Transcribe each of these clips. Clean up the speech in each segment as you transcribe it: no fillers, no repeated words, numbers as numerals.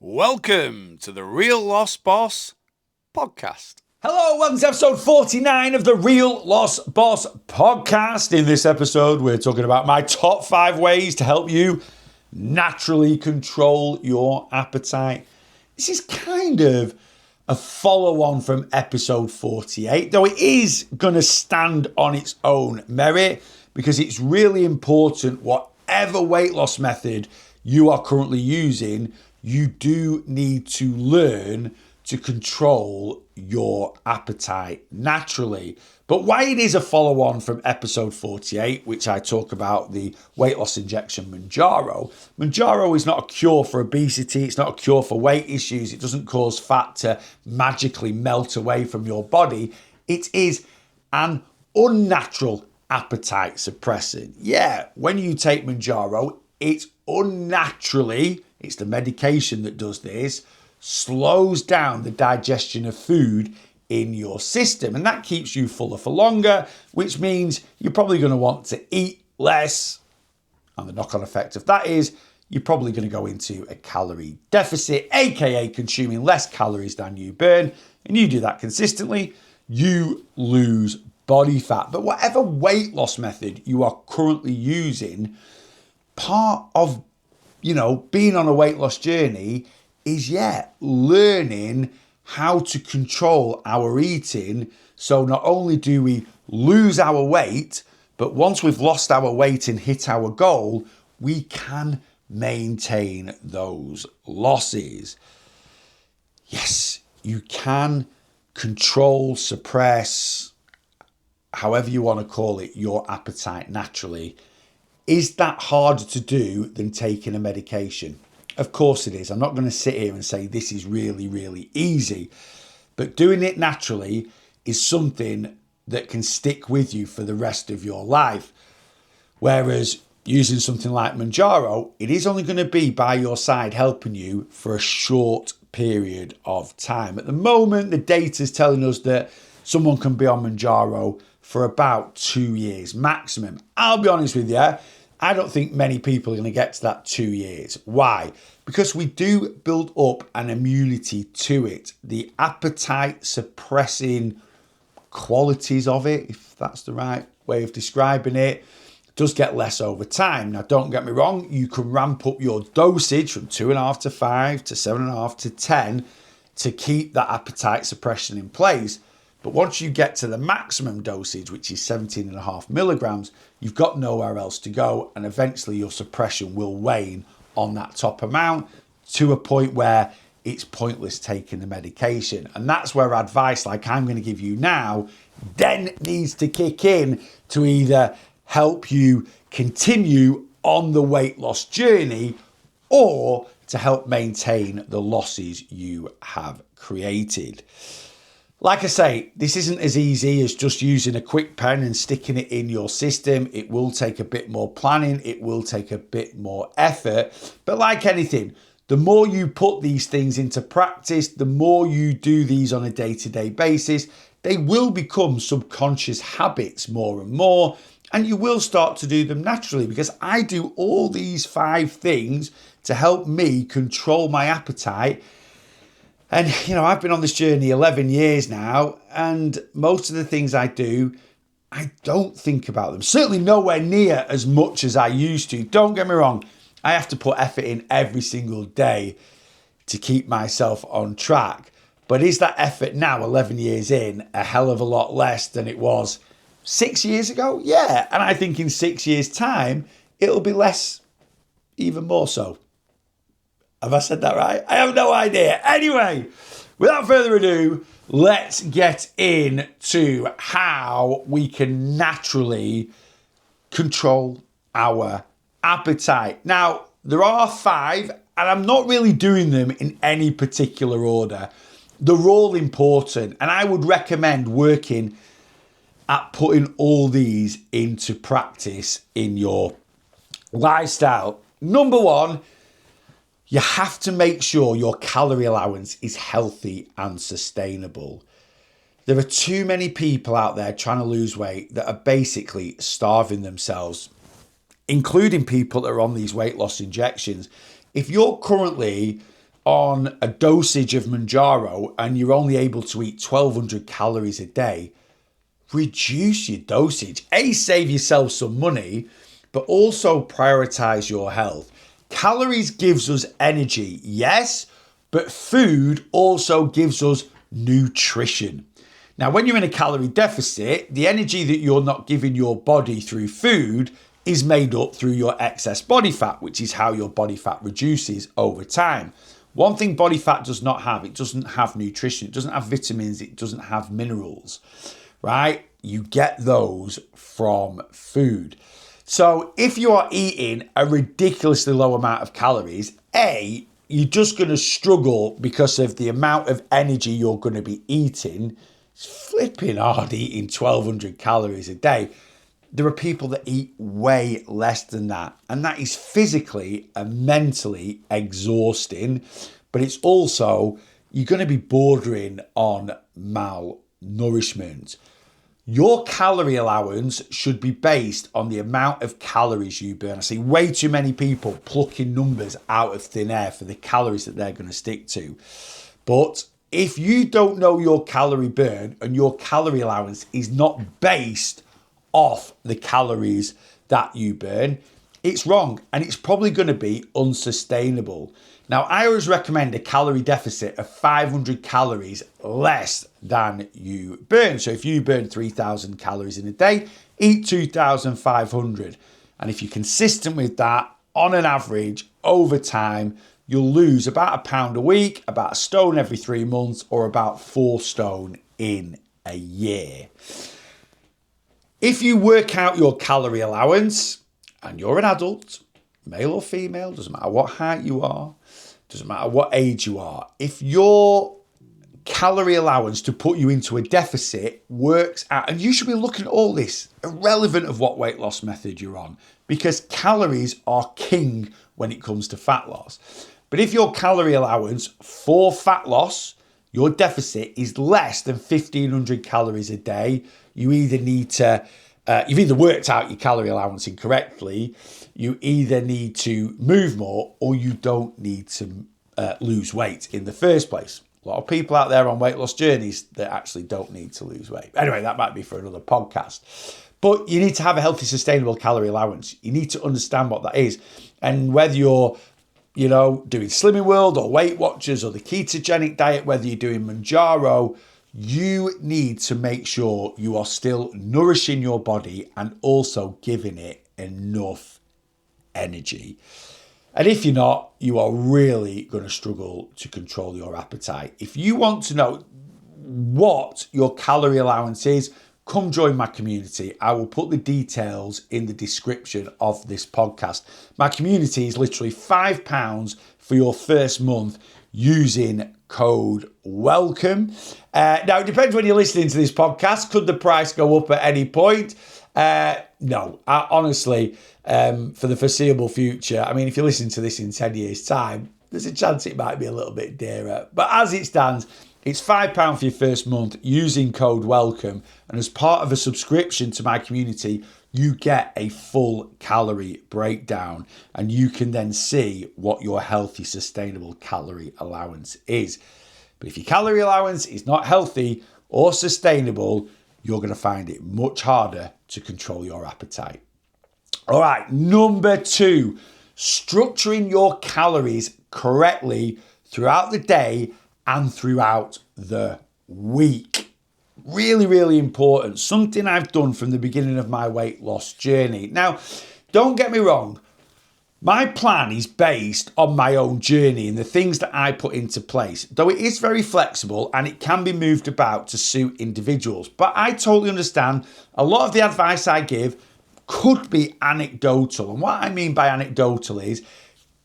Welcome to the Real Loss Boss podcast. Hello, welcome to episode 49 of the Real Loss Boss podcast. In this episode, we're talking about my top 5 ways to help you naturally control your appetite. This is kind of a follow-on from episode 48, though it is going to stand on its own merit because it's really important, whatever weight loss method you are currently using, you do need to learn to control your appetite naturally. But why it is a follow-on from episode 48, which I talk about the weight loss injection Mounjaro. Mounjaro is not a cure for obesity. It's not a cure for weight issues. It doesn't cause fat to magically melt away from your body. It is an unnatural appetite suppressant. Yeah, when you take Mounjaro, it's unnaturally, it's the medication that does this, slows down the digestion of food in your system. And that keeps you fuller for longer, which means you're probably going to want to eat less. And the knock-on effect of that is you're probably going to go into a calorie deficit, aka consuming less calories than you burn. And you do that consistently, you lose body fat. But whatever weight loss method you are currently using, part of, being on a weight loss journey is, learning how to control our eating. So not only do we lose our weight, but once we've lost our weight and hit our goal, we can maintain those losses. Yes, you can control, suppress, however you want to call it, your appetite naturally. Is that harder to do than taking a medication? Of course it is. I'm not going to sit here and say this is really, really easy. But doing it naturally is something that can stick with you for the rest of your life. Whereas using something like Mounjaro, it is only going to be by your side helping you for a short period of time. At the moment, the data is telling us that someone can be on Mounjaro for about 2 years maximum. I'll be honest with you, I don't think many people are going to get to that 2 years. Why? Because we do build up an immunity to it. The appetite suppressing qualities of it, if that's the right way of describing it, does get less over time. Now, don't get me wrong, you can ramp up your dosage from 2.5 to 5 to 7.5 to 10 to keep that appetite suppression in place. But once you get to the maximum dosage, which is 17.5 milligrams, you've got nowhere else to go. And eventually your suppression will wane on that top amount to a point where it's pointless taking the medication. And that's where advice like I'm going to give you now then needs to kick in to either help you continue on the weight loss journey or to help maintain the losses you have created. Like I say, this isn't as easy as just using a quick pen and sticking it in your system. It will take a bit more planning. It will take a bit more effort. But like anything, the more you put these things into practice, the more you do these on a day-to-day basis, they will become subconscious habits more and more. And you will start to do them naturally because I do all these 5 things to help me control my appetite. And, I've been on this journey 11 years now, and most of the things I do, I don't think about them. Certainly nowhere near as much as I used to. Don't get me wrong. I have to put effort in every single day to keep myself on track. But is that effort now, 11 years in, a hell of a lot less than it was 6 years ago? Yeah. And I think in 6 years' time, it'll be less, even more so. Have I said that right? I have no idea. Anyway, without further ado, let's get into how we can naturally control our appetite. Now, there are 5, and I'm not really doing them in any particular order. They're all important, and I would recommend working at putting all these into practice in your lifestyle. Number 1, you have to make sure your calorie allowance is healthy and sustainable. There are too many people out there trying to lose weight that are basically starving themselves, including people that are on these weight loss injections. If you're currently on a dosage of Mounjaro and you're only able to eat 1,200 calories a day, reduce your dosage. Save yourself some money, but also prioritize your health. Calories gives us energy, yes, but food also gives us nutrition. Now, when you're in a calorie deficit, the energy that you're not giving your body through food is made up through your excess body fat, which is how your body fat reduces over time. One thing body fat does not have, it doesn't have nutrition, it doesn't have vitamins, it doesn't have minerals, right? You get those from food. So if you are eating a ridiculously low amount of calories, you're just going to struggle because of the amount of energy you're going to be eating. It's flipping hard eating 1,200 calories a day. There are people that eat way less than that, and that is physically and mentally exhausting, but it's also, you're going to be bordering on malnourishment. Your calorie allowance should be based on the amount of calories you burn. I see way too many people plucking numbers out of thin air for the calories that they're going to stick to. But if you don't know your calorie burn and your calorie allowance is not based off the calories that you burn, it's wrong and it's probably going to be unsustainable. Now, I always recommend a calorie deficit of 500 calories less than you burn. So if you burn 3,000 calories in a day, eat 2,500. And if you're consistent with that, on an average, over time, you'll lose about a pound a week, about a stone every 3 months, or about 4 stone in a year. If you work out your calorie allowance and you're an adult, male or female, doesn't matter what height you are, doesn't matter what age you are, if your calorie allowance to put you into a deficit works out, and you should be looking at all this, irrelevant of what weight loss method you're on, because calories are king when it comes to fat loss. But if your calorie allowance for fat loss, your deficit is less than 1,500 calories a day, you either need to, you've either worked out your calorie allowance incorrectly, you either need to move more, or you don't need to lose weight in the first place. A lot of people out there on weight loss journeys that actually don't need to lose weight. Anyway, that might be for another podcast. But you need to have a healthy, sustainable calorie allowance. You need to understand what that is. And whether you're, doing Slimming World or Weight Watchers or the ketogenic diet, whether you're doing Mounjaro, you need to make sure you are still nourishing your body and also giving it enough energy. And if you're not, you are really going to struggle to control your appetite. If you want to know what your calorie allowance is, come join my community. I will put the details in the description of this podcast. My community is literally £5 for your first month using code WELCOME. Now, it depends when you're listening to this podcast. Could the price go up at any point? No, honestly, for the foreseeable future, I mean, if you listen to this in 10 years' time, there's a chance it might be a little bit dearer. But as it stands, it's £5 for your first month using code WELCOME. And as part of a subscription to my community, you get a full calorie breakdown and you can then see what your healthy, sustainable calorie allowance is. But if your calorie allowance is not healthy or sustainable, you're going to find it much harder to control your appetite. All right, number 2, structuring your calories correctly throughout the day and throughout the week. Really, really important. Something I've done from the beginning of my weight loss journey. Now, don't get me wrong. My plan is based on my own journey and the things that I put into place, though it is very flexible and it can be moved about to suit individuals. But I totally understand a lot of the advice I give could be anecdotal. And what I mean by anecdotal is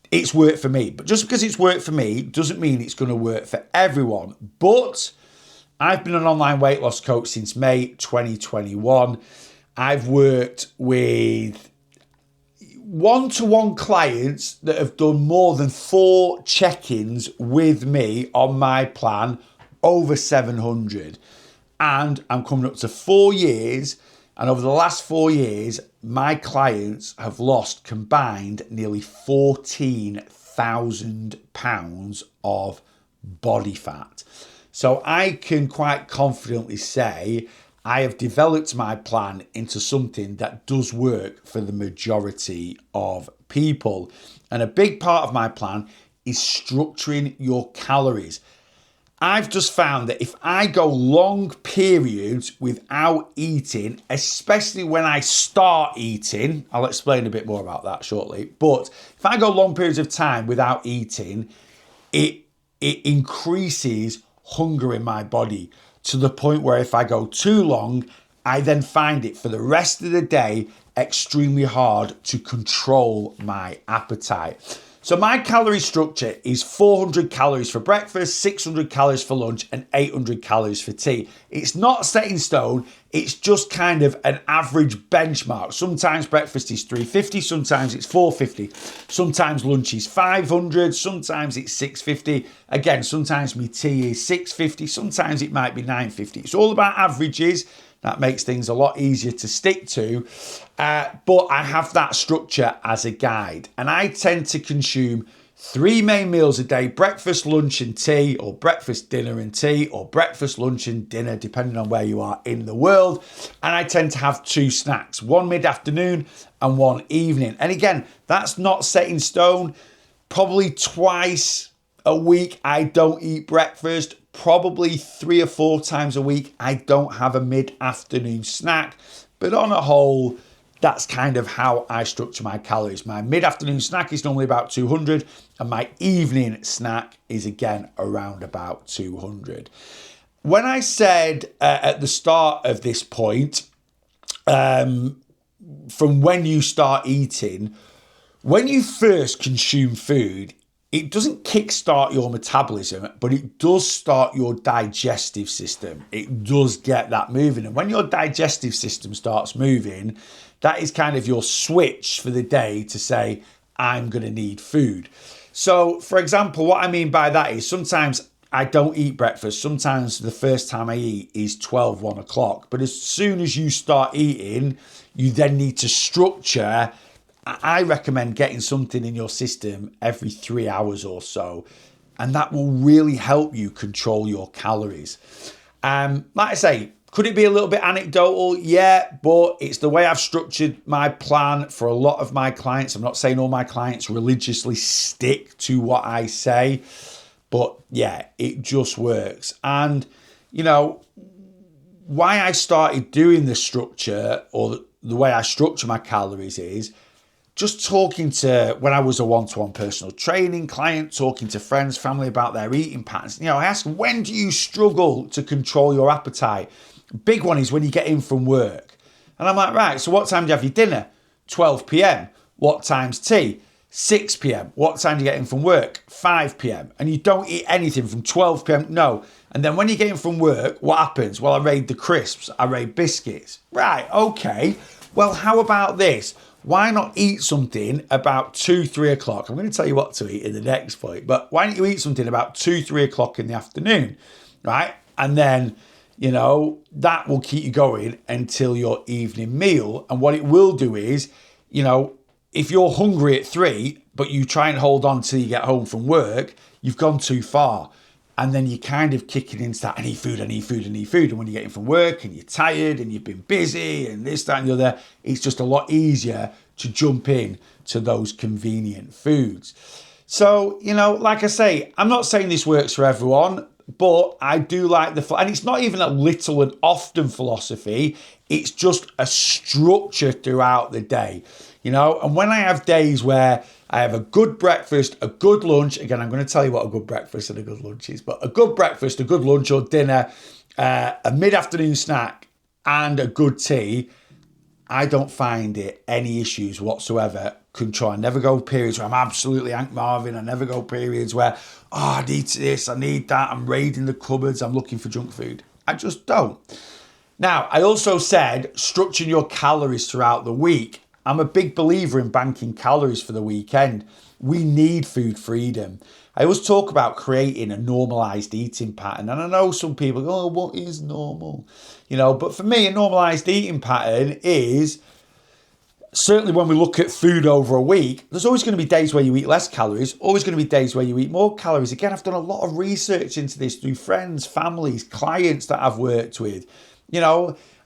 it's worked for me. But just because it's worked for me doesn't mean it's going to work for everyone. But I've been an online weight loss coach since May 2021. I've worked with one-to-one clients that have done more than 4 check-ins with me on my plan, over 700. And I'm coming up to 4 years. And over the last 4 years, my clients have lost combined nearly 14 1,000 pounds of body fat. So I can quite confidently say I have developed my plan into something that does work for the majority of people. And a big part of my plan is structuring your calories. I've just found that if I go long periods without eating, especially when I start eating, I'll explain a bit more about that shortly, but if I go long periods of time without eating, it increases hunger in my body to the point where if I go too long, I then find it for the rest of the day extremely hard to control my appetite. So my calorie structure is 400 calories for breakfast, 600 calories for lunch, and 800 calories for tea. It's not set in stone. It's just kind of an average benchmark. Sometimes breakfast is 350, sometimes it's 450. Sometimes lunch is 500, sometimes it's 650. Again, sometimes my tea is 650, sometimes it might be 950. It's all about averages. That makes things a lot easier to stick to. But I have that structure as a guide. And I tend to consume 3 main meals a day: breakfast, lunch and tea, or breakfast, dinner and tea, or breakfast, lunch and dinner, depending on where you are in the world. And I tend to have 2 snacks, one mid-afternoon and one evening. And again, that's not set in stone. Probably twice a week I don't eat breakfast. Probably 3 or 4 times a week I don't have a mid-afternoon snack. But on a whole, that's kind of how I structure my calories. My mid-afternoon snack is normally about 200, and my evening snack is again around about 200. When I said at the start of this point, from when you start eating, when you first consume food, it doesn't kickstart your metabolism, but it does start your digestive system. It does get that moving. And when your digestive system starts moving, that is kind of your switch for the day to say, I'm going to need food. So, for example, what I mean by that is sometimes I don't eat breakfast. Sometimes the first time I eat is 12, 1 o'clock. But as soon as you start eating, you then need to structure. I recommend getting something in your system every 3 hours or so, and that will really help you control your calories. Like I say, could it be a little bit anecdotal? Yeah, but it's the way I've structured my plan for a lot of my clients. I'm not saying all my clients religiously stick to what I say, but yeah, it just works. And, you know, why I started doing the structure, or the way I structure my calories, is just talking to, when I was a one-to-one personal training client, talking to friends, family about their eating patterns. You know, I ask them, when do you struggle to control your appetite? Big one is when you get in from work. And I'm like, right, so what time do you have your dinner? 12 p.m. What time's tea? 6 p.m. What time do you get in from work? 5 p.m. And you don't eat anything from 12 p.m. No. And then when you get in from work, what happens? Well, I raid the crisps. I raid biscuits. Right, okay. Well, how about this? Why not eat something about 2, 3 o'clock? I'm going to tell you what to eat in the next point, but why don't you eat something about 2, 3 o'clock in the afternoon, right? And then, you know, that will keep you going until your evening meal. And what it will do is, you know, if you're hungry at 3, but you try and hold on till you get home from work, you've gone too far. And then you're kind of kicking into that, I need food, I need food, I need food. And when you're getting from work and you're tired and you've been busy and this, that, and the other, it's just a lot easier to jump in to those convenient foods. So, you know, like I say, I'm not saying this works for everyone, but I do like and it's not even a little and often philosophy. It's just a structure throughout the day, you know. And when I have days where I have a good breakfast, a good lunch. Again, I'm going to tell you what a good breakfast and a good lunch is, but a good breakfast, a good lunch or dinner, a mid-afternoon snack and a good tea, I don't find it any issues whatsoever. I never go periods where I'm absolutely Hank Marvin. I never go periods where, I need this, I need that. I'm raiding the cupboards. I'm looking for junk food. I just don't. Now, I also said structuring your calories throughout the week. I'm a big believer in banking calories for the weekend. We need food freedom. I always talk about creating a normalized eating pattern. And I know some people go, oh, what is normal? You know, but for me, a normalized eating pattern is certainly when we look at food over a week, there's always going to be days where you eat less calories, always going to be days where you eat more calories. Again, I've done a lot of research into this through friends, families, clients that I've worked with,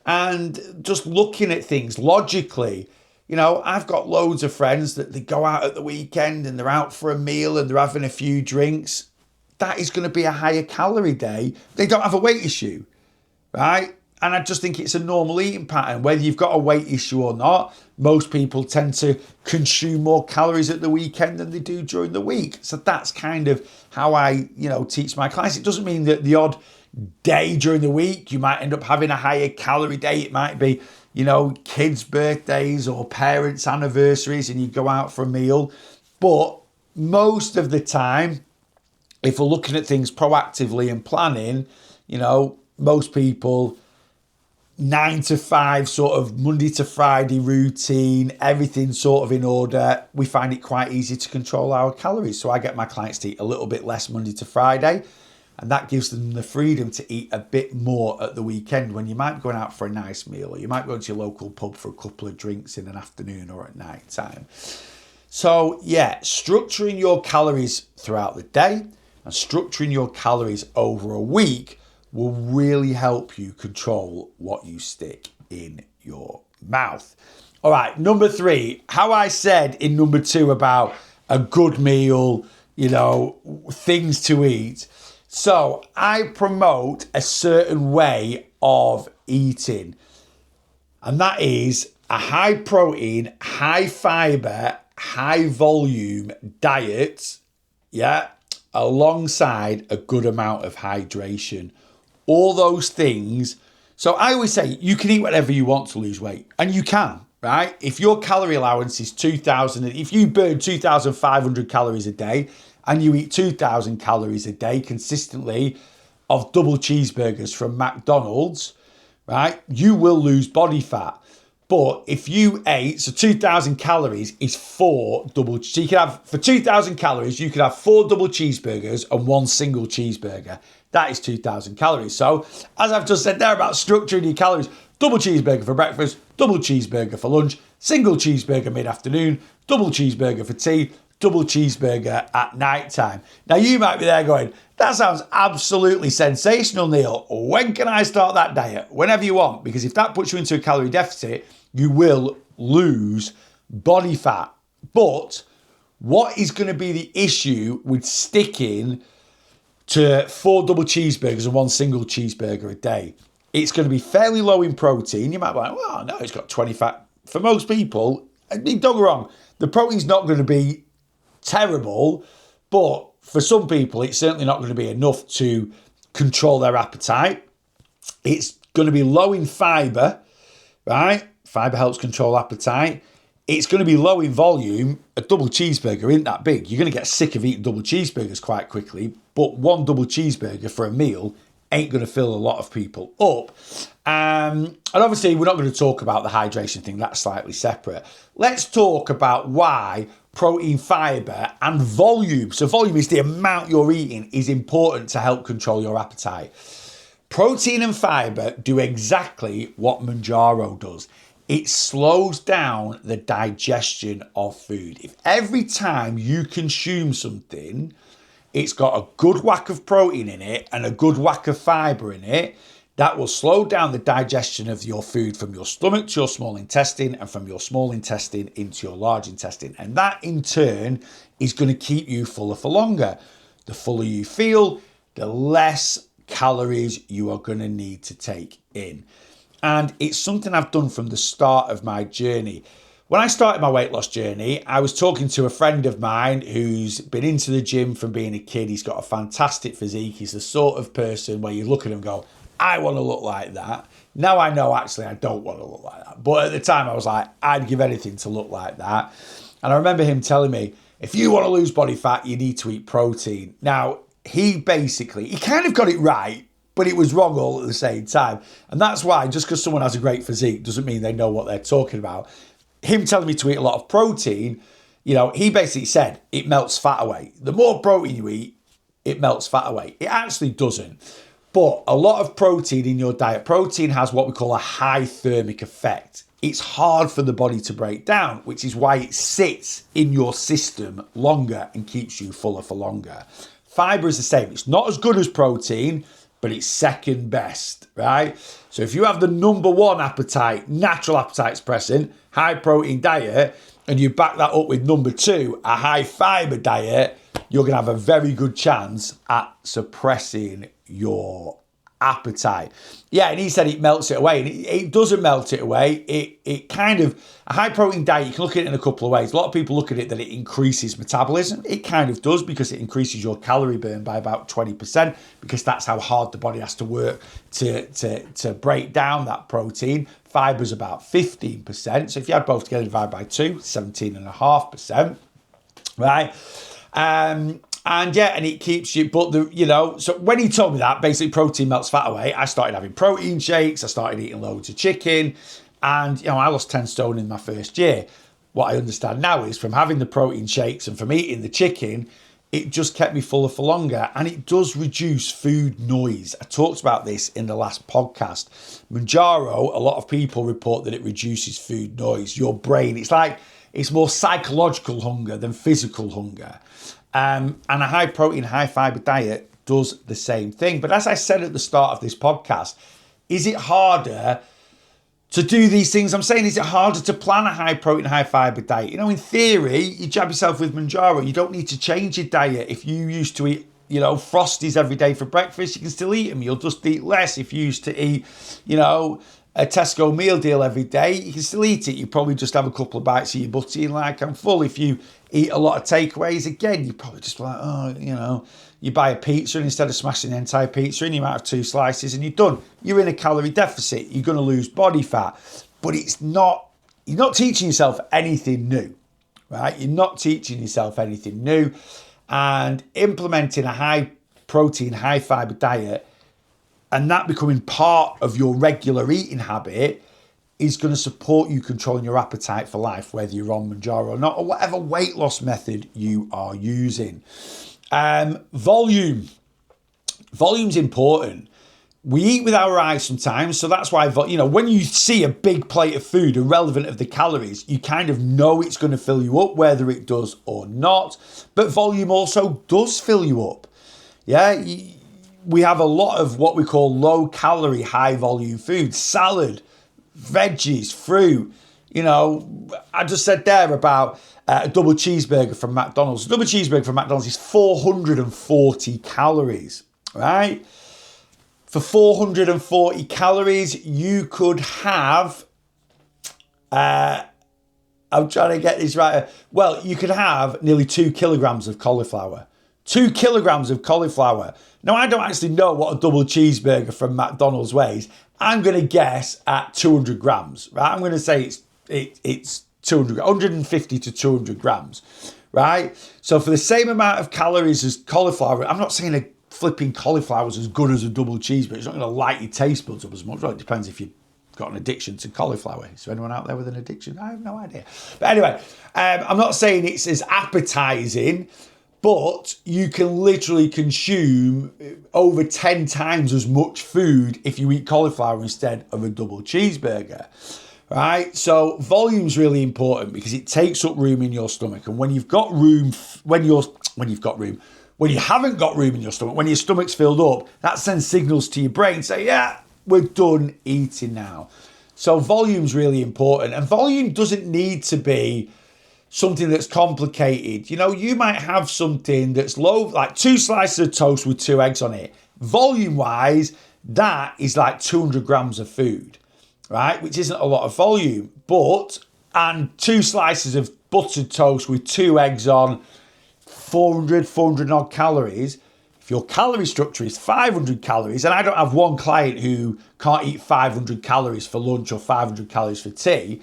and just looking at things logically. I've got loads of friends that they go out at the weekend and they're out for a meal and they're having a few drinks. That is going to be a higher calorie day. They don't have a weight issue, right? And I just think it's a normal eating pattern. Whether you've got a weight issue or not, most people tend to consume more calories at the weekend than they do during the week. So that's kind of how I, teach my clients. It doesn't mean that the odd day during the week, you might end up having a higher calorie day. It might be, kids' birthdays or parents' anniversaries and you go out for a meal. But most of the time, if we're looking at things proactively and planning, most people 9 to 5 sort of Monday to Friday routine, everything sort of in order. We find it quite easy to control our calories. So I get my clients to eat a little bit less Monday to Friday, and that gives them the freedom to eat a bit more at the weekend when you might be going out for a nice meal, or you might go to your local pub for a couple of drinks in an afternoon or at night time. So yeah, structuring your calories throughout the day and structuring your calories over a week will really help you control what you stick in your mouth. All right, number 3, how I said in number 2 about a good meal, things to eat. So I promote a certain way of eating, and that is a high protein, high fiber, high volume diet, alongside a good amount of hydration. All those things. So I always say you can eat whatever you want to lose weight, and you can, right? If your calorie allowance is 2,000, if you burn 2,500 calories a day and you eat 2,000 calories a day consistently of double cheeseburgers from McDonald's, right, you will lose body fat. But if you ate, so 2,000 calories is 4 double, so you can have, for 2,000 calories, you could have 4 double cheeseburgers and 1 single cheeseburger. That is 2,000 calories. So as I've just said there about structuring your calories, double cheeseburger for breakfast, double cheeseburger for lunch, single cheeseburger mid-afternoon, double cheeseburger for tea, double cheeseburger at night time. Now you might be there going, that sounds absolutely sensational, Neil. When can I start that diet? Whenever you want, because if that puts you into a calorie deficit, you will lose body fat. But what is going to be the issue with sticking to 4 double cheeseburgers and 1 single cheeseburger a day? It's going to be fairly low in protein. You might be like, well, no, it's got 20 fat. For most people, don't get me wrong, the protein's not going to be terrible, but for some people, it's certainly not going to be enough to control their appetite. It's going to be low in fiber, right? Fiber helps control appetite. It's going to be low in volume. A double cheeseburger isn't that big. You're going to get sick of eating double cheeseburgers quite quickly, but 1 double cheeseburger for a meal ain't going to fill a lot of people up. And obviously, we're not going to talk about the hydration thing. That's slightly separate. Let's talk about why protein, fiber, and volume. So volume is the amount you're eating is important to help control your appetite. Protein and fiber do exactly what Mounjaro does. It slows down the digestion of food. If every time you consume something, it's got a good whack of protein in it and a good whack of fiber in it, that will slow down the digestion of your food from your stomach to your small intestine and from your small intestine into your large intestine. And that in turn is going to keep you fuller for longer. The fuller you feel, the less calories you are going to need to take in. And it's something I've done from the start of my journey. When I started my weight loss journey, I was talking to a friend of mine who's been into the gym from being a kid. He's got a fantastic physique. He's the sort of person where you look at him and go, I want to look like that. Now I know actually I don't want to look like that. But at the time I was like, I'd give anything to look like that. And I remember him telling me, if you want to lose body fat, you need to eat protein. Now, he kind of got it right, but it was wrong all at the same time. And that's why, just because someone has a great physique doesn't mean they know what they're talking about. Him telling me to eat a lot of protein, he basically said it melts fat away. The more protein you eat, it melts fat away. It actually doesn't. But a lot of protein in your diet, protein has what we call a high thermic effect. It's hard for the body to break down, which is why it sits in your system longer and keeps you fuller for longer. Fiber is the same. It's not as good as protein, but it's second best, right? So if you have the number one appetite, natural appetite suppressant, high protein diet, and you back that up with number two, a high fiber diet, you're going to have a very good chance at suppressing your appetite. Yeah, and he said it melts it away, and it doesn't melt it away. It kind of, a high protein diet, you can look at it in a couple of ways. A lot of people look at it that it increases metabolism. It kind of does, because it increases your calorie burn by about 20%, because that's how hard the body has to work to break down that protein. Fiber's about 15%. So if you add both together, divide by 2, 17.5%, right? And it keeps you, but so when he told me that, basically protein melts fat away, I started having protein shakes, I started eating loads of chicken, and, I lost 10 stone in my first year. What I understand now is from having the protein shakes and from eating the chicken, it just kept me fuller for longer, and it does reduce food noise. I talked about this in the last podcast. Mounjaro, a lot of people report that it reduces food noise. Your brain, it's more psychological hunger than physical hunger. And a high protein, high fiber diet does the same thing. But as I said at the start of this podcast, is it harder to do these things? I'm saying, is it harder to plan a high protein, high fiber diet? In theory, you jab yourself with Mounjaro, you don't need to change your diet. If you used to eat, Frosties every day for breakfast, you can still eat them. You'll just eat less. If you used to eat, a Tesco meal deal every day, you can still eat it. You probably just have a couple of bites of your butty and I'm full. If you eat a lot of takeaways, again, you probably just you buy a pizza and instead of smashing the entire pizza in, you might have 2 slices and you're done. You're in a calorie deficit. You're going to lose body fat. But you're not teaching yourself anything new, right? You're not teaching yourself anything new. And implementing a high protein, high fiber diet, and that becoming part of your regular eating habit, is going to support you controlling your appetite for life, whether you're on Mounjaro or not, or whatever weight loss method you are using. Volume's important. We eat with our eyes sometimes, so that's why, when you see a big plate of food, irrelevant of the calories, you kind of know it's going to fill you up, whether it does or not. But volume also does fill you up. Yeah, we have a lot of what we call low calorie, high volume food, salad, veggies, fruit. I just said there about a double cheeseburger from McDonald's. A double cheeseburger from McDonald's is 440 calories, right? For 440 calories, you could have, I'm trying to get this right. Well, you could have nearly 2 kilograms of cauliflower. 2 kilograms of cauliflower. Now, I don't actually know what a double cheeseburger from McDonald's weighs. I'm going to guess at 200 grams, right? I'm going to say it's 150 to 200 grams, right? So for the same amount of calories as cauliflower, I'm not saying a flipping cauliflower is as good as a double cheeseburger. It's not going to light your taste buds up as much. Well, it depends if you've got an addiction to cauliflower. Is there anyone out there with an addiction? I have no idea. But anyway, I'm not saying it's as appetizing, but you can literally consume over 10 times as much food if you eat cauliflower instead of a double cheeseburger, right? So volume's really important because it takes up room in your stomach. And when you've got room, when you haven't got room in your stomach, when your stomach's filled up, that sends signals to your brain, say, yeah, we're done eating now. So volume's really important. And volume doesn't need to be something that's complicated. You might have something that's low, like 2 slices of toast with 2 eggs on it. Volume-wise, that is like 200 grams of food, right? Which isn't a lot of volume, and 2 slices of buttered toast with 2 eggs on, 400 odd calories. If your calorie structure is 500 calories, and I don't have one client who can't eat 500 calories for lunch or 500 calories for tea.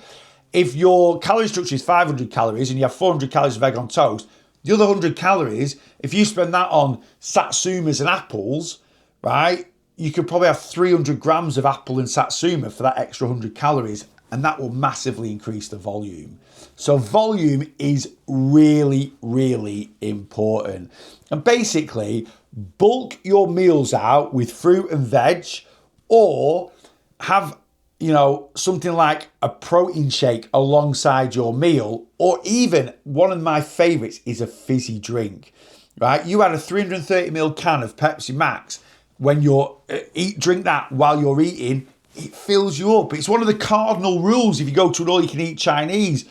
If your calorie structure is 500 calories and you have 400 calories of egg on toast, the other 100 calories, if you spend that on satsumas and apples, right, you could probably have 300 grams of apple and satsuma for that extra 100 calories. and that will massively increase the volume. So volume is really, really important. And basically, bulk your meals out with fruit and veg, or have, something like a protein shake alongside your meal, or even one of my favorites is a fizzy drink, right? You had a 330ml can of Pepsi Max. When you're drink that while you're eating, it fills you up. It's one of the cardinal rules if you go to an all-you-can-eat Chinese.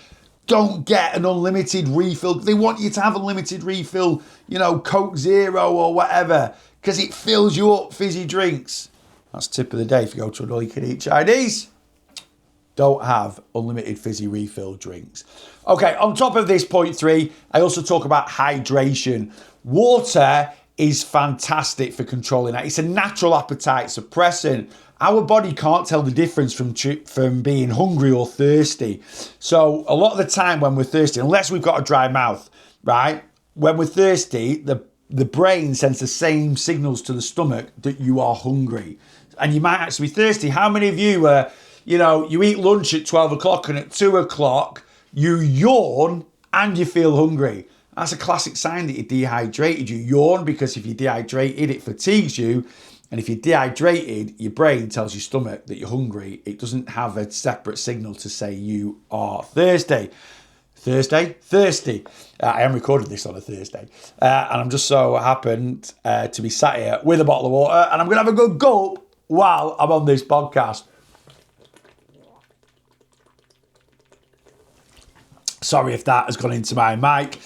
Don't get an unlimited refill. They want you to have a limited refill, Coke Zero or whatever, because it fills you up, fizzy drinks. That's tip of the day if you go to an all-you-can-eat Chinese. Don't have unlimited fizzy refill drinks. Okay, on top of this, point 3, I also talk about hydration. Water is fantastic for controlling that. It's a natural appetite suppressant. Our body can't tell the difference from being hungry or thirsty. So a lot of the time when we're thirsty, unless we've got a dry mouth, right? When we're thirsty, the brain sends the same signals to the stomach that you are hungry. And you might actually be thirsty. How many of you you eat lunch at 12 o'clock and at 2 o'clock you yawn and you feel hungry? That's a classic sign that you're dehydrated. You yawn because if you're dehydrated, it fatigues you. And if you're dehydrated, your brain tells your stomach that you're hungry. It doesn't have a separate signal to say you are thirsty. Thirsty. I am recording this on a Thursday. And I'm just so happened to be sat here with a bottle of water. And I'm going to have a good gulp while I'm on this podcast. Sorry if that has gone into my mic.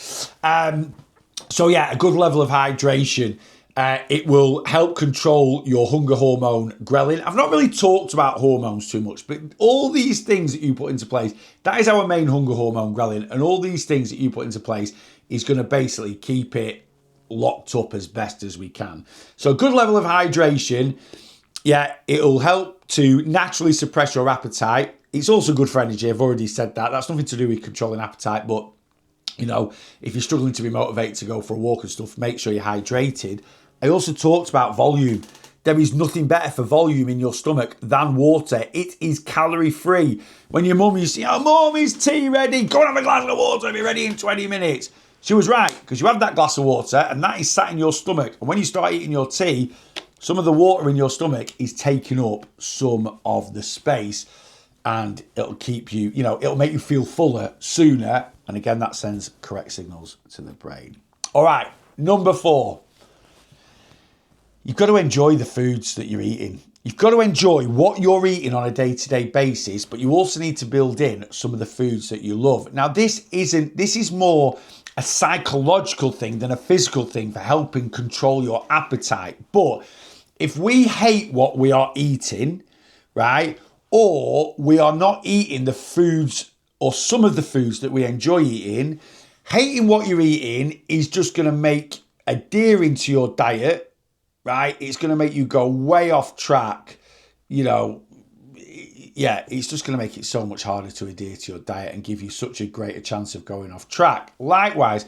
So yeah, a good level of hydration. It will help control your hunger hormone, ghrelin. I've not really talked about hormones too much, but all these things that you put into place, that is our main hunger hormone, ghrelin. And all these things that you put into place is going to basically keep it locked up as best as we can. So a good level of hydration, yeah, it'll help to naturally suppress your appetite. It's also good for energy. I've already said that. That's nothing to do with controlling appetite, but if you're struggling to be motivated to go for a walk and stuff, make sure you're hydrated. I also talked about volume. There is nothing better for volume in your stomach than water. It is calorie free. When your mum used to say, "Oh, Mum, is tea ready? Go and have a glass of water, it'll be ready in 20 minutes. She was right, because you have that glass of water and that is sat in your stomach. And when you start eating your tea, some of the water in your stomach is taking up some of the space. And it'll keep you, it'll make you feel fuller sooner. And again, that sends correct signals to the brain. All right, number 4. You've got to enjoy the foods that you're eating. You've got to enjoy what you're eating on a day-to-day basis, but you also need to build in some of the foods that you love. Now, this is more a psychological thing than a physical thing for helping control your appetite. But if we hate what we are eating, right, or we are not eating the foods or some of the foods that we enjoy eating, hating what you're eating is just going to make adhering to your diet, right? It's going to make you go way off track. It's just going to make it so much harder to adhere to your diet and give you such a greater chance of going off track. Likewise,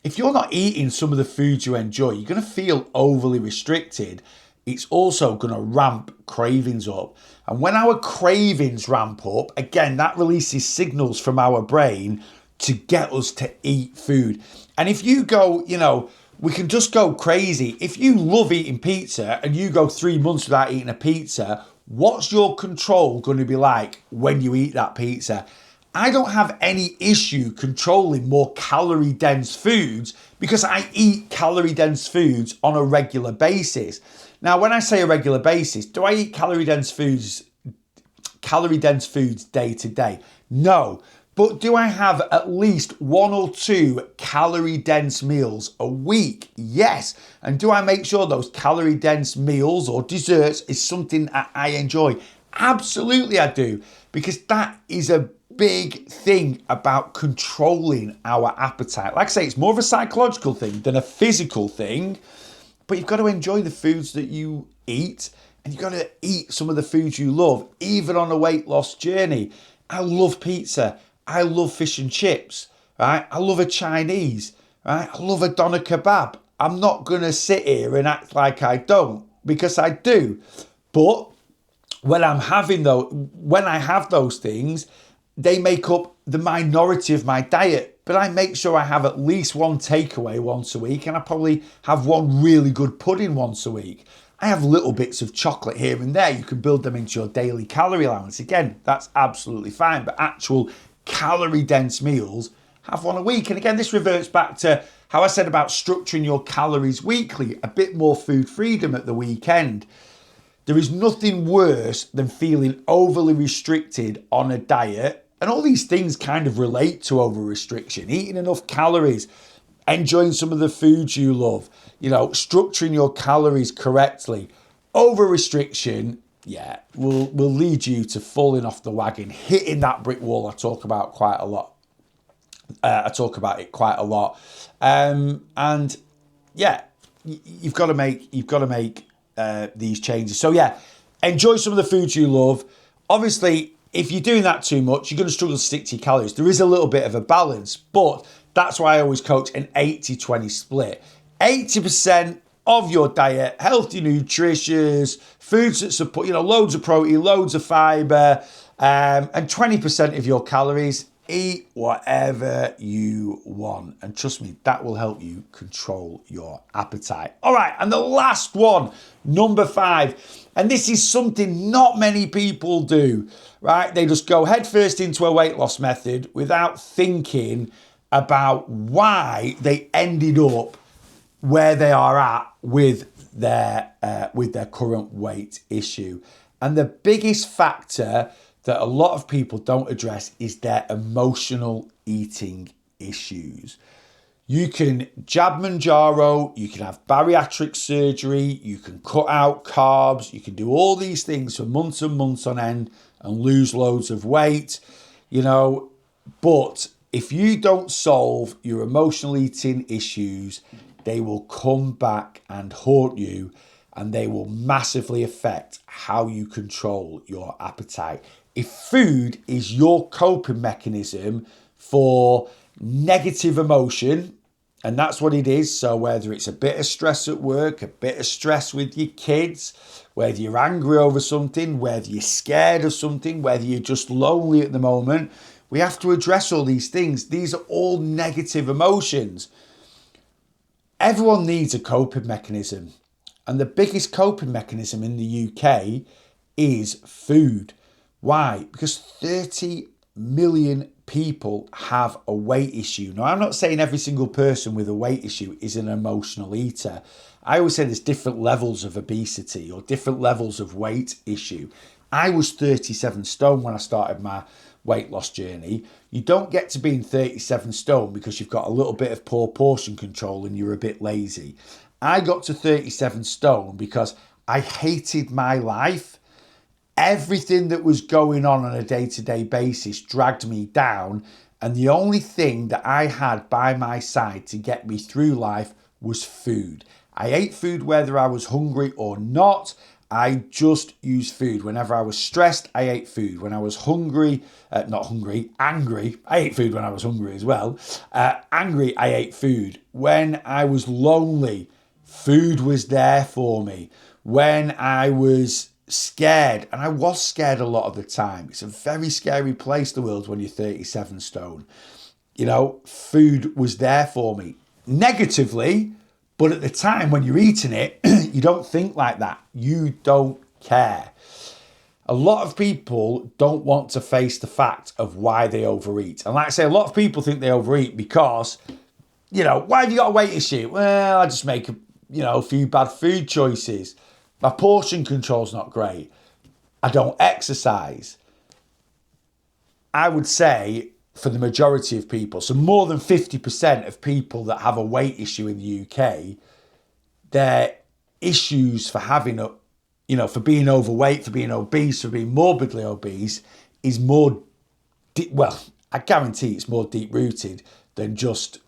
if you're not eating some of the foods you enjoy, you're going to feel overly restricted. It's also going to ramp cravings up. And when our cravings ramp up, again, that releases signals from our brain to get us to eat food. And if you go, we can just go crazy. If you love eating pizza and you go 3 months without eating a pizza, what's your control going to be like when you eat that pizza? I don't have any issue controlling more calorie-dense foods because I eat calorie-dense foods on a regular basis. Now, when I say a regular basis, do I eat calorie-dense foods day to day? No. But do I have at least 1 or 2 calorie-dense meals a week? Yes. And do I make sure those calorie-dense meals or desserts is something I enjoy? Absolutely I do. Because that is a big thing about controlling our appetite. Like I say, it's more of a psychological thing than a physical thing. But you've got to enjoy the foods that you eat, and you've got to eat some of the foods you love, even on a weight loss journey. I love pizza. I love fish and chips, right? I love a Chinese, right? I love a doner kebab. I'm not going to sit here and act like I don't, because I do. But when I have those things, they make up the minority of my diet. But I make sure I have at least one takeaway once a week, and I probably have one really good pudding once a week. I have little bits of chocolate here and there. You can build them into your daily calorie allowance. Again, that's absolutely fine, but actual calorie dense meals, have one a week. And again, this reverts back to how I said about structuring your calories weekly, a bit more food freedom at the weekend. There is nothing worse than feeling overly restricted on a diet. And all these things kind of relate to over restriction. Eating enough calories, enjoying some of the foods you love, structuring your calories correctly. Over restriction, will lead you to falling off the wagon, hitting that brick wall I talk about quite a lot. You've got to make these changes. So enjoy some of the foods you love. Obviously, if you're doing that too much, you're going to struggle to stick to your calories. There is a little bit of a balance, but that's why I always coach an 80-20 split. 80% of your diet, healthy, nutritious, foods that support, loads of protein, loads of fiber, and 20% of your calories. Eat whatever you want. And trust me, that will help you control your appetite. All right, and the last one, number 5. And this is something not many people do, right? They just go headfirst into a weight loss method without thinking about why they ended up where they are at with their current weight issue. And the biggest factor that a lot of people don't address is their emotional eating issues. You can jab Mounjaro, you can have bariatric surgery, you can cut out carbs, you can do all these things for months and months on end and lose loads of weight, but if you don't solve your emotional eating issues, they will come back and haunt you, and they will massively affect how you control your appetite. If food is your coping mechanism for negative emotion, and that's what it is, so whether it's a bit of stress at work, a bit of stress with your kids, whether you're angry over something, whether you're scared of something, whether you're just lonely at the moment, we have to address all these things. These are all negative emotions. Everyone needs a coping mechanism. And the biggest coping mechanism in the UK is food. Why? Because 30 million people have a weight issue. Now, I'm not saying every single person with a weight issue is an emotional eater. I always say there's different levels of obesity or different levels of weight issue. I was 37 stone when I started my weight loss journey. You don't get to being 37 stone because you've got a little bit of poor portion control and you're a bit lazy. I got to 37 stone because I hated my life. Everything that was going on a day-to-day basis dragged me down, and the only thing that I had by my side to get me through life was food. I ate food whether I was hungry or not. I just used food. Whenever I was stressed, I ate food. When I was angry, I ate food when I was hungry as well. Angry, I ate food. When I was lonely, food was there for me. When I was scared, and I was scared a lot of the time. It's a very scary place, the world, when you're 37 stone. Food was there for me. Negatively, but at the time when you're eating it, you don't think like that. You don't care. A lot of people don't want to face the fact of why they overeat. And like I say, a lot of people think they overeat because, why have you got a weight issue? Well, I just make a few bad food choices. My portion control's not great. I don't exercise. I would say for the majority of people, so more than 50% of people that have a weight issue in the UK, their issues for having for being overweight, for being obese, for being morbidly obese is more, I guarantee it's more deep-rooted than just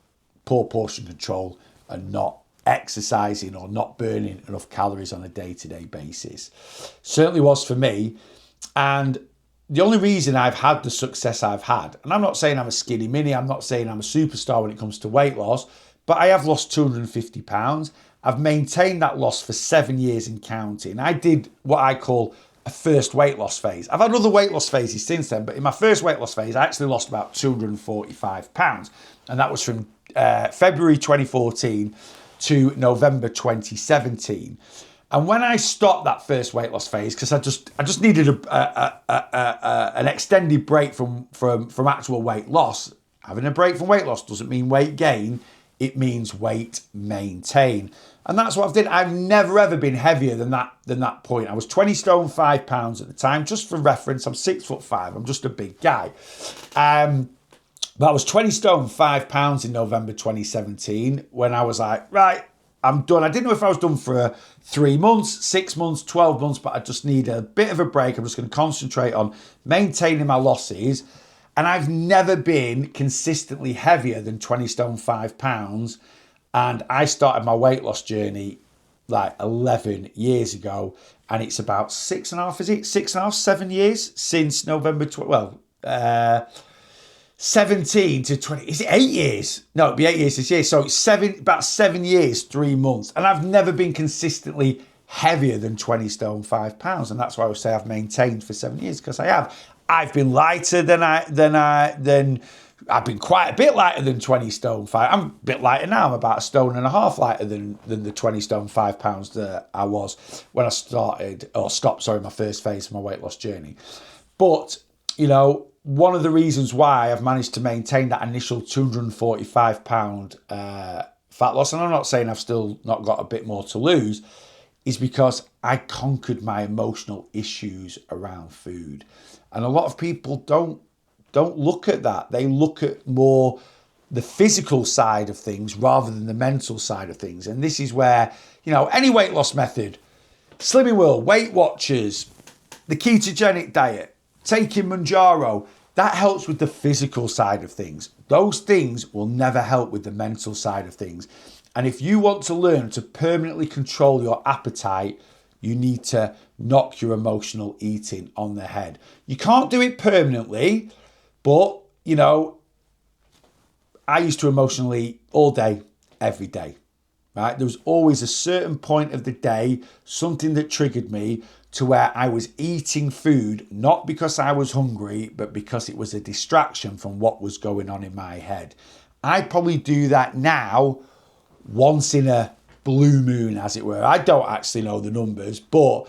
poor portion control and not exercising or not burning enough calories on a day-to-day basis. Certainly was for me. And the only reason I've had the success I've had, and I'm not saying I'm a skinny mini, I'm not saying I'm a superstar when it comes to weight loss, but I have lost 250 pounds. I've maintained that loss for 7 years and counting. I did what I call a first weight loss phase. I've had other weight loss phases since then, but in my first weight loss phase, I actually lost about 245 pounds. And that was from February 2014 to November 2017. And when I stopped that first weight loss phase, because I just needed an extended break from actual weight loss. Having a break from weight loss doesn't mean weight gain, it means weight maintain. And that's what I've did. I've never ever been heavier than that point. I was 20 stone 5 pounds at the time. Just for reference, I'm 6'5". I'm just a big guy. But I was 20 stone 5 pounds in November 2017 when I was like, right, I'm done. I didn't know if I was done for 3 months, 6 months, 12 months, but I just need a bit of a break. I'm just going to concentrate on maintaining my losses. And I've never been consistently heavier than 20 stone 5 pounds. And I started my weight loss journey like 11 years ago. And it's about 7 years since November 17 to 20. Is it 8 years? No, it'd be 8 years this year. So it's about 7 years, 3 months. And I've never been consistently heavier than 20 stone 5 pounds. And that's why I would say I've maintained for 7 years, because I have. I've been lighter than I've been quite a bit lighter than 20 stone 5. I'm a bit lighter now. I'm about 1.5 stone lighter than the 20 stone 5 pounds that I was when I stopped my first phase of my weight loss journey. But, you know, one of the reasons why I've managed to maintain that initial 245 pound fat loss, and I'm not saying I've still not got a bit more to lose, is because I conquered my emotional issues around food. And a lot of people don't look at that. They look at more the physical side of things rather than the mental side of things. And this is where, you know, any weight loss method, Slimming World, Weight Watchers, the ketogenic diet, taking Mounjaro, that helps with the physical side of things. Those things will never help with the mental side of things. And if you want to learn to permanently control your appetite, you need to knock your emotional eating on the head. You can't do it permanently, but, you know, I used to emotionally eat all day, every day, right? There was always a certain point of the day, something that triggered me to where I was eating food, not because I was hungry, but because it was a distraction from what was going on in my head. I probably do that now once in a blue moon, as it were. I don't actually know the numbers, but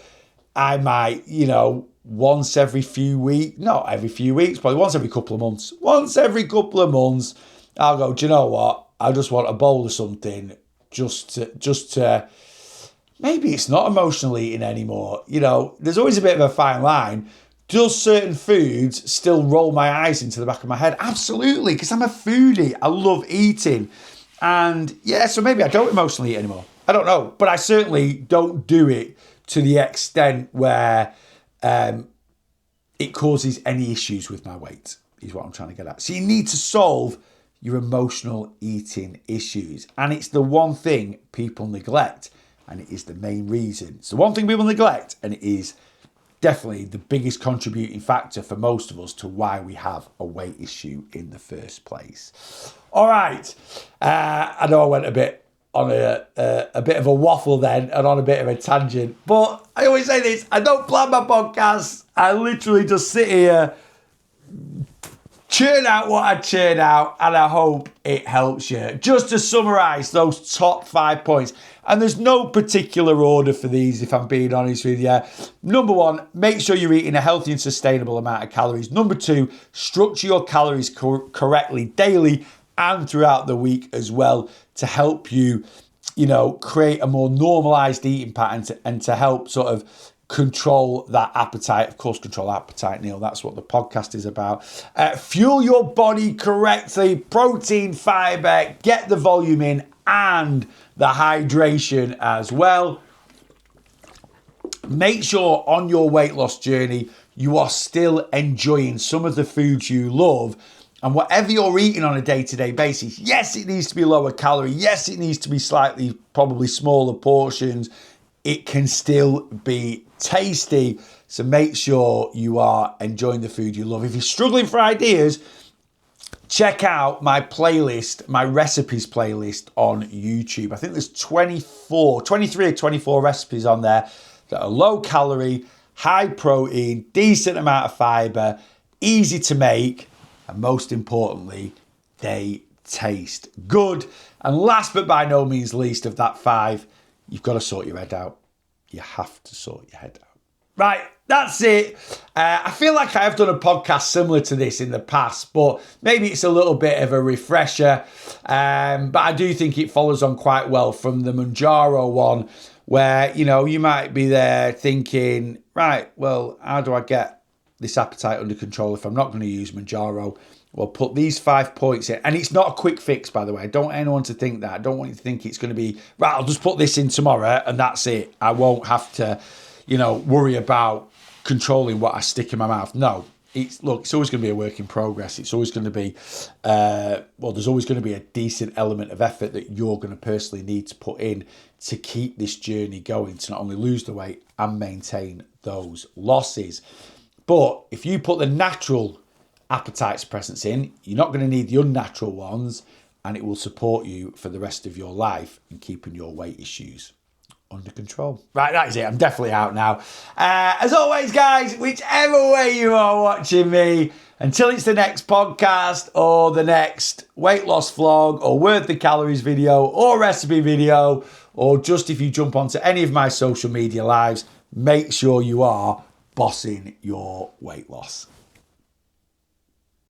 I might, you know, once every few weeks, not every few weeks, probably once every couple of months. Once every couple of months, I'll go, do you know what? I just want a bowl of something just to maybe it's not emotional eating anymore. You know, there's always a bit of a fine line. Does certain foods still roll my eyes into the back of my head? Absolutely, because I'm a foodie. I love eating. And yeah, so maybe I don't emotionally eat anymore. I don't know. But I certainly don't do it to the extent where it causes any issues with my weight, is what I'm trying to get at. So you need to solve your emotional eating issues. And it's the one thing people neglect. And it is the main reason. It's the one thing people neglect, and it is definitely the biggest contributing factor for most of us to why we have a weight issue in the first place. All right. I know I went a bit on a bit of a waffle then and on a bit of a tangent, but I always say this, I don't plan my podcasts. I literally just sit here, churn out what I churn out, and I hope it helps you. Just to summarise those top 5 points, and there's no particular order for these, if I'm being honest with you. Number 1, make sure you're eating a healthy and sustainable amount of calories. Number 2, structure your calories correctly daily and throughout the week as well to help you, you know, create a more normalised eating pattern and to help sort of control that appetite. Of course, control appetite, Neil. That's what the podcast is about. Fuel your body correctly, protein, fibre, get the volume in and the hydration as well. Make sure on your weight loss journey, you are still enjoying some of the foods you love. And whatever you're eating on a day-to-day basis, yes, it needs to be lower calorie. Yes, it needs to be slightly, probably smaller portions. It can still be tasty. So make sure you are enjoying the food you love. If you're struggling for ideas, check out my playlist, my recipes playlist on YouTube. I think there's 23 or 24 recipes on there that are low calorie, high protein, decent amount of fiber, easy to make, and most importantly, they taste good. And last but by no means least of that 5, you've got to sort your head out. You have to sort your head out. Right, that's it. I feel like I have done a podcast similar to this in the past, but maybe it's a little bit of a refresher. But I do think it follows on quite well from the Mounjaro one, where, you know, you might be there thinking, right, well, how do I get this appetite under control if I'm not going to use Mounjaro? Well, put these 5 points in. And it's not a quick fix, by the way. I don't want anyone to think that. I don't want you to think it's going to be, right, I'll just put this in tomorrow and that's it. I won't have to, you know, worry about controlling what I stick in my mouth. No, it's always going to be a work in progress. It's always going to be, there's always going to be a decent element of effort that you're going to personally need to put in to keep this journey going, to not only lose the weight and maintain those losses. But if you put the natural appetite suppressants in, you're not going to need the unnatural ones, and it will support you for the rest of your life in keeping your weight issues under control. Right, that is it. I'm definitely out now. As always, guys, whichever way you are watching me, until it's the next podcast or the next weight loss vlog or worth the calories video or recipe video, or just if you jump onto any of my social media lives, make sure you are bossing your weight loss.